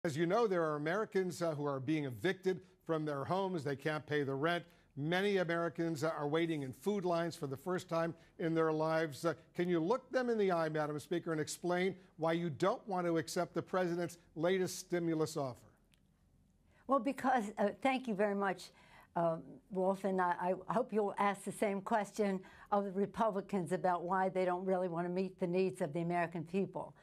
As you know, there are Americans who are being evicted from their homes. They can't pay the rent. Many Americans are waiting in food lines for the first time in their lives. Can you look them in the eye, Madam Speaker, and explain why you don't want to accept the president's latest stimulus offer? Well, because, thank you very much, Wolf, and I hope you'll ask the same question of the Republicans about why they don't really want to meet the needs of the American people.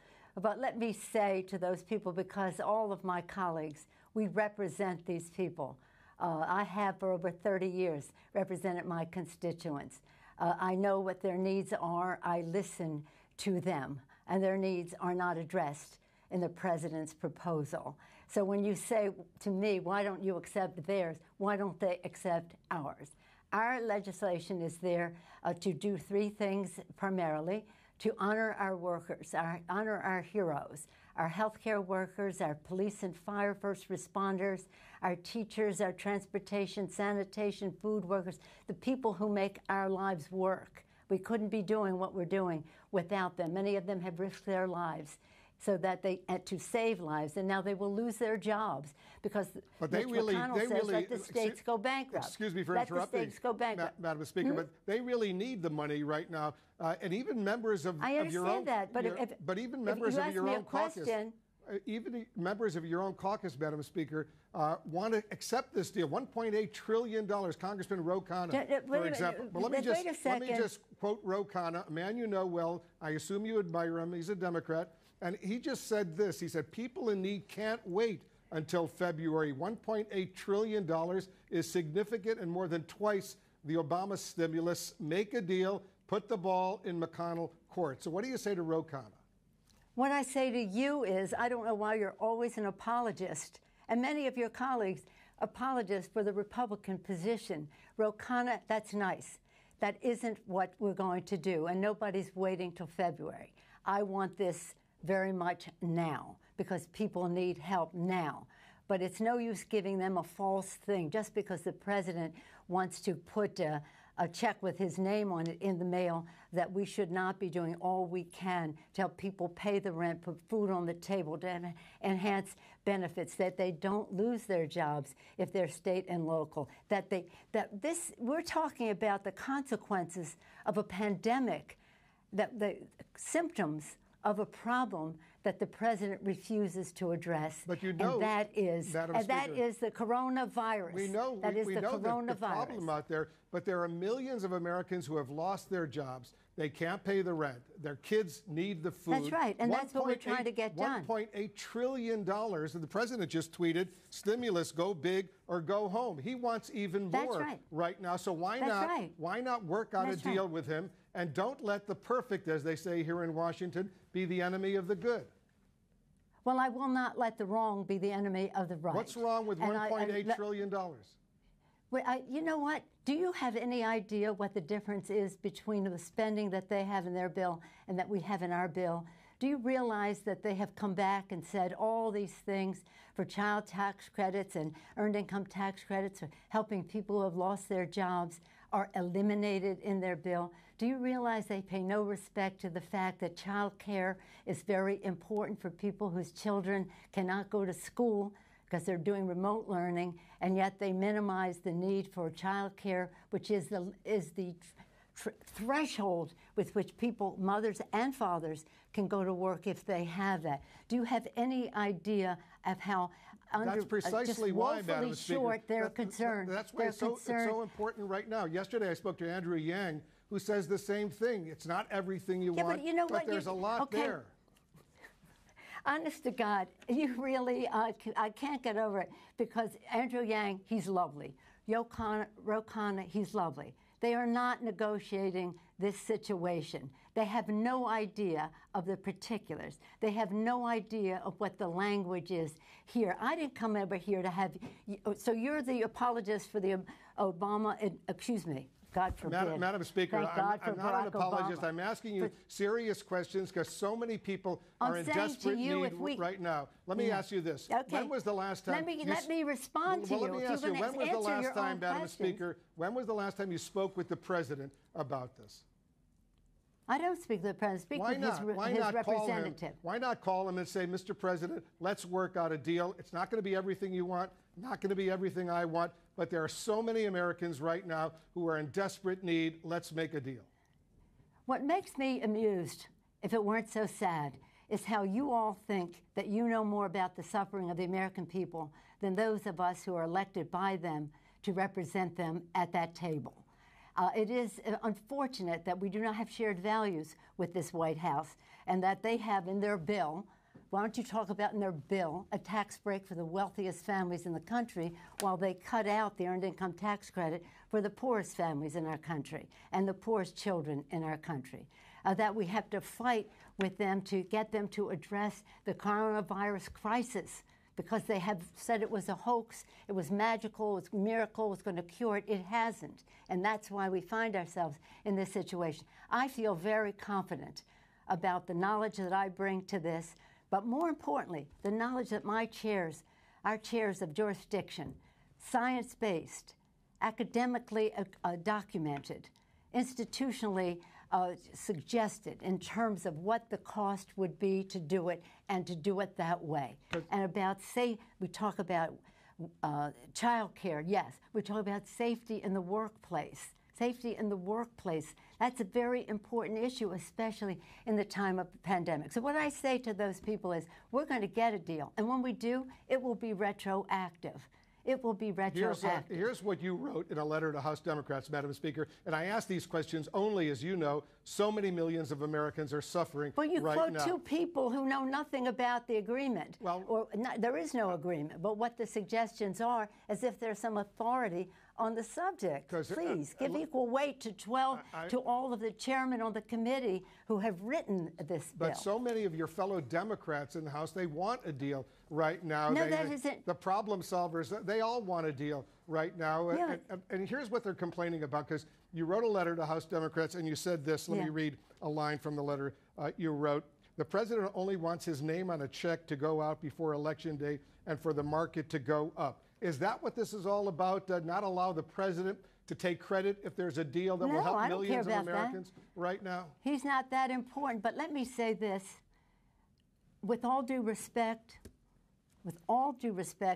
But let me say to those people, because all of my colleagues, we represent these people. I have for over 30 years represented my constituents. I know what their needs are. I listen to them, and their needs are not addressed in the president's proposal. So when you say to me, why don't you accept theirs, why don't they accept ours? Our legislation is there to do three things primarily: to honor our workers, honor our heroes, our healthcare workers, our police and fire first responders, our teachers, our transportation, sanitation, food workers, the people who make our lives work. We couldn't be doing what we're doing without them. Many of them have risked their lives so that to save lives, and now they will lose their jobs because McConnell says let the states go bankrupt. Excuse me for interrupting, let the states go bankrupt. Madam Speaker, but they really need the money right now, and even members of your own. I understand that, but even members of your own caucus. Even members of your own caucus, Madam Speaker, want to accept this deal. $1.8 trillion. Congressman Ro Khanna, for example. But let me just quote Ro Khanna, a man you know well. I assume you admire him. He's a Democrat. And he just said this. He said, people in need can't wait until February. $1.8 trillion is significant and more than twice the Obama stimulus. Make a deal. Put the ball in McConnell court. So what do you say to Ro Khanna? What I say to you is, I don't know why you're always an apologist, and many of your colleagues apologists for the Republican position. Ro Khanna, that's nice. That isn't what we're going to do, and nobody's waiting till February. I want this very much now, because people need help now. But it's no use giving them a false thing just because the president wants to put a check with his name on it in the mail, that we should not be doing all we can to help people pay the rent, put food on the table, to enhance benefits, that they don't lose their jobs if they're state and local, we're talking about the consequences of a pandemic, the symptoms of a problem that the president refuses to address. But you know, and that is the coronavirus. We know that is we the know coronavirus. the problem out there, but there are millions of Americans who have lost their jobs. They can't pay the rent. Their kids need the food. That's right, and that's what we're trying to get done. $1.8 trillion, and the president just tweeted, stimulus, go big or go home. He wants even more right now, so why not work out a deal with him, and don't let the perfect, as they say here in Washington, be the enemy of the good. Well, I will not let the wrong be the enemy of the right. What's wrong with $1.8 trillion? Well, you know what? Do you have any idea what the difference is between the spending that they have in their bill and that we have in our bill? Do you realize that they have come back and said all these things for child tax credits and earned income tax credits, or helping people who have lost their jobs, are eliminated in their bill? Do you realize they pay no respect to the fact that child care is very important for people whose children cannot go to school because they're doing remote learning, and yet they minimize the need for child care, which is the threshold with which people, mothers and fathers, can go to work if they have that? Do you have any idea of how that's precisely why, Madam Speaker, short they're concerned? That's why it's so important right now. Yesterday I spoke to Andrew Yang, who says the same thing. It's not everything you want, but you know what? There's a lot there. Honest to God, you really, I can't get over it, because Andrew Yang, he's lovely. Ro Khanna, he's lovely. They are not negotiating this situation. They have no idea of the particulars. They have no idea of what the language is here. I didn't come over here to have, so you're the apologist for the Obama, excuse me. God forbid. Madam Speaker, I'm not an apologist. Obama. I'm asking you serious questions because so many people are in desperate need right now. Let me ask you this. Okay. When was the last time... Let me respond to you. Let me ask you, when was the last time, Madam Speaker, when was the last time you spoke with the president about this? I don't speak to the president. Speak with his representative. Why not call him and say, Mr. President, let's work out a deal. It's not going to be everything you want, not going to be everything I want, but there are so many Americans right now who are in desperate need. Let's make a deal. What makes me amused, if it weren't so sad, is how you all think that you know more about the suffering of the American people than those of us who are elected by them to represent them at that table. It is unfortunate that we do not have shared values with this White House and that they have in their bill, why don't you talk about in their bill, a tax break for the wealthiest families in the country while they cut out the earned income tax credit for the poorest families in our country and the poorest children in our country. That we have to fight with them to get them to address the coronavirus crisis, because they have said it was a hoax, it was magical, it was a miracle, it was going to cure it. It hasn't. And that's why we find ourselves in this situation. I feel very confident about the knowledge that I bring to this, but more importantly, the knowledge that my chairs, our chairs of jurisdiction, science-based, academically documented, institutionally suggested in terms of what the cost would be to do it and to do it that way. And about, we talk about child care, yes. We talk about safety in the workplace. Safety in the workplace, that's a very important issue, especially in the time of the pandemic. So what I say to those people is, we're going to get a deal. And when we do, it will be retroactive. It will be retroactive. Here's what you wrote in a letter to House Democrats, Madam Speaker, and I ask these questions only, as you know, so many millions of Americans are suffering right now. But you quote two people who know nothing about the agreement. There is no agreement, but what the suggestions are, as if there's some authority on the subject. Please give equal weight to all of the chairmen on the committee who have written this bill. But so many of your fellow Democrats in the House, they want a deal right now. No, that isn't. The problem solvers, they all want a deal right now. Yeah. And here's what they're complaining about, because you wrote a letter to House Democrats and you said this. Let me read a line from the letter you wrote. The president only wants his name on a check to go out before Election Day and for the market to go up. Is that what this is all about? Not allow the president to take credit if there's a deal that will help millions of Americans right now? He's not that important. But let me say this. With all due respect,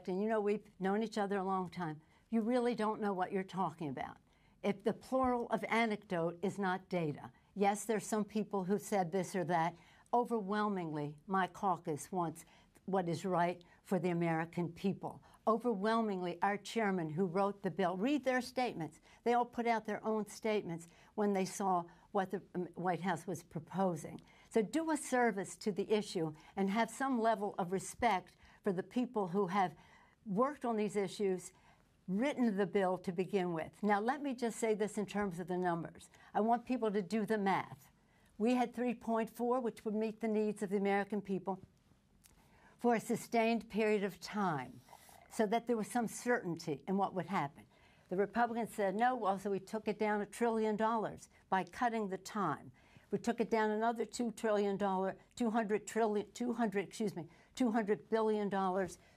and you know we've known each other a long time, you really don't know what you're talking about. If the plural of anecdote is not data. Yes, there's some people who said this or that. Overwhelmingly, my caucus wants what is right for the American people. Overwhelmingly, our chairman who wrote the bill, read their statements. They all put out their own statements when they saw what the White House was proposing. So do a service to the issue and have some level of respect for the people who have worked on these issues, written the bill to begin with. Now, let me just say this in terms of the numbers. I want people to do the math. We had 3.4, which would meet the needs of the American people for a sustained period of time, so that there was some certainty in what would happen. The Republicans said no, well, so we took it down $1 trillion by cutting the time. We took it down another $200 billion.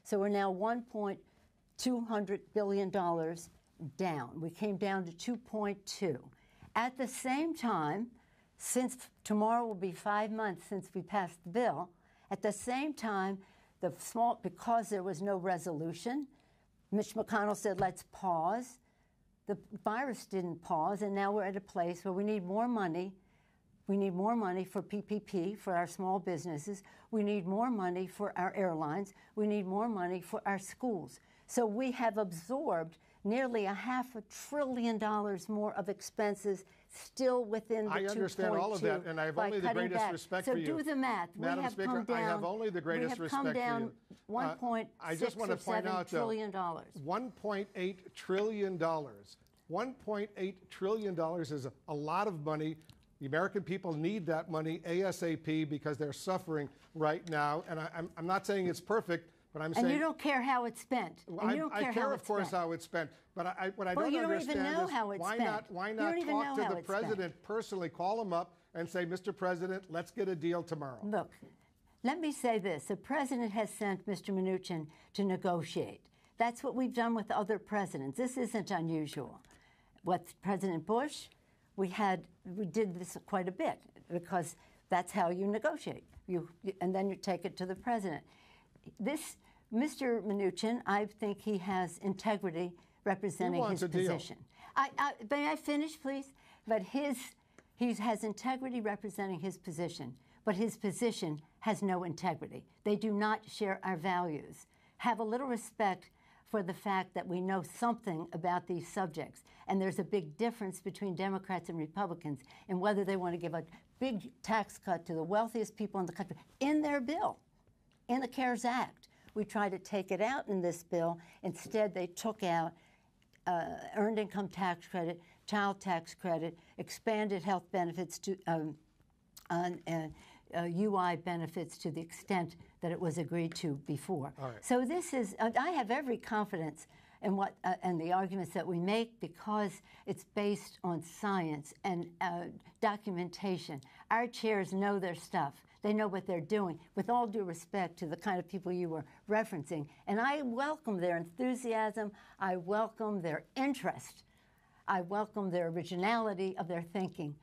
So we're now $1.200 billion down. We came down to 2.2. At the same time, since tomorrow will be 5 months since we passed the bill, at the same time, because there was no resolution, Mitch McConnell said, let's pause. The virus didn't pause, and now we're at a place where we need more money. We need more money for PPP, for our small businesses. We need more money for our airlines. We need more money for our schools. So we have absorbed nearly $500 billion more of expenses still within the 2.2. I understand all of that, and I have only the greatest respect for you. So do the math. Madam Speaker, I have only the greatest respect for you. We have come down $1.6 trillion. $1.8 trillion. $1.8 trillion is a lot of money. The American people need that money ASAP because they're suffering right now. And I'm not saying it's perfect, but I'm saying... And you don't care how it's spent. I care, of course, how it's spent. But what I don't understand is why not talk to the president personally, call him up and say, Mr. President, let's get a deal tomorrow. Look, let me say this. The president has sent Mr. Mnuchin to negotiate. That's what we've done with other presidents. This isn't unusual. With President Bush, we did this quite a bit. because that's how you negotiate. And then you take it to the president. This Mr. Mnuchin, I think he has integrity representing his position. May I finish, please? But he has integrity representing his position, but his position has no integrity. They do not share our values. Have a little respect for the fact that we know something about these subjects. And there's a big difference between Democrats and Republicans in whether they want to give a big tax cut to the wealthiest people in the country in their bill, in the CARES Act. We tried to take it out in this bill. Instead, they took out earned income tax credit, child tax credit, expanded health benefits to UI benefits to the extent that it was agreed to before. Right. So this is, I have every confidence in what and the arguments that we make because it's based on science and documentation. Our chairs know their stuff. They know what they're doing, with all due respect to the kind of people you were referencing. And I welcome their enthusiasm. I welcome their interest. I welcome their originality of their thinking.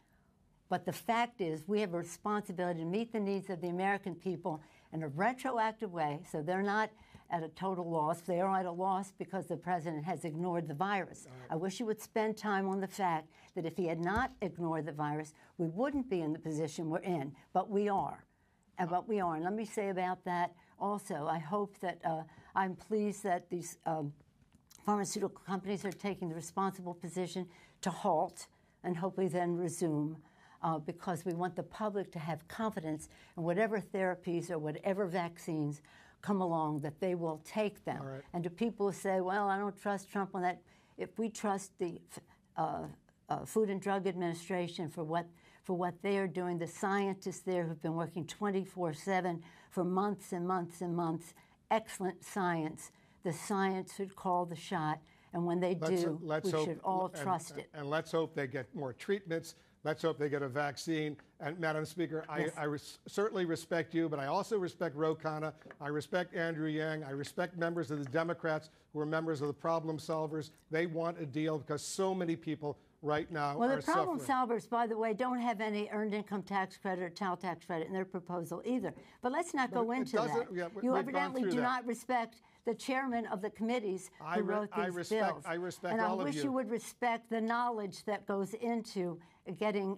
But the fact is, we have a responsibility to meet the needs of the American people in a retroactive way, so they're not at a total loss. They are at a loss because the president has ignored the virus. I wish he would spend time on the fact that if he had not ignored the virus, we wouldn't be in the position we're in, but we are. And let me say about that also, I hope that I'm pleased that these pharmaceutical companies are taking the responsible position to halt and hopefully then resume. Because we want the public to have confidence in whatever therapies or whatever vaccines come along, that they will take them. Right. And to people who say, well, I don't trust Trump on that, if we trust the Food and Drug Administration for what they are doing, the scientists there who've been working 24/7 for months and months and months, excellent science, the science should call the shot. And when they do, we should all trust it. And let's hope they get more treatments. Let's hope they get a vaccine. And Madam Speaker, Yes. I certainly respect you, but I also respect Ro Khanna. I respect Andrew Yang. I respect members of the Democrats who are members of the problem solvers. They want a deal because so many people right now well, are the problem suffering. solvers, by the way, don't have any earned income tax credit or child tax credit in their proposal either. But let's not go into that. Yeah, you we've evidently gone through do that. not respect the chairman of the committees who wrote these bills. I respect and all I of wish you. you would respect the knowledge that goes into getting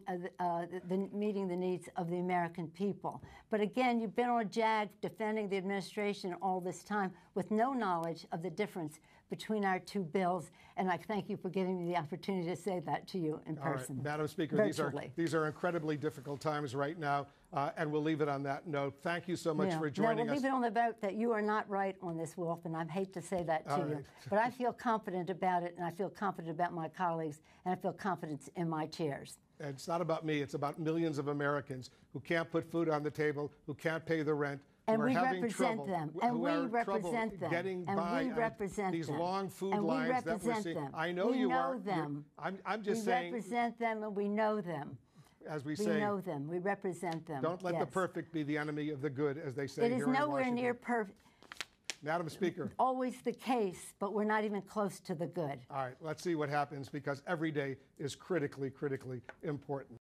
meeting the needs of the American people. But again, you've been on a jag defending the administration all this time with no knowledge of the difference between our two bills, and I thank you for giving me the opportunity to say that to you in person. All right, Madam Speaker, these are incredibly difficult times right now, and we'll leave it on that note. Thank you so much for joining we'll us. leave it on the vote that you are not right on this, Wolf, and I hate to say that to you. Right. But I feel confident about it, and I feel confident about my colleagues, and I feel confidence in my chairs. And it's not about me. It's about millions of Americans who can't put food on the table, who can't pay the rent, and who are we having represent trouble, them. who And we are represent them. getting And by we represent these them. long food and lines we represent that we're seeing. them. I know we you know are. them. I'm just saying. We represent them, and we know them. As we We say, know them. We represent them. don't let the perfect be the enemy of the good, as they say It is here in nowhere Washington. near perfect. Madam Speaker. Always the case, but we're not even close to the good. All right, let's see what happens, because every day is critically, critically important.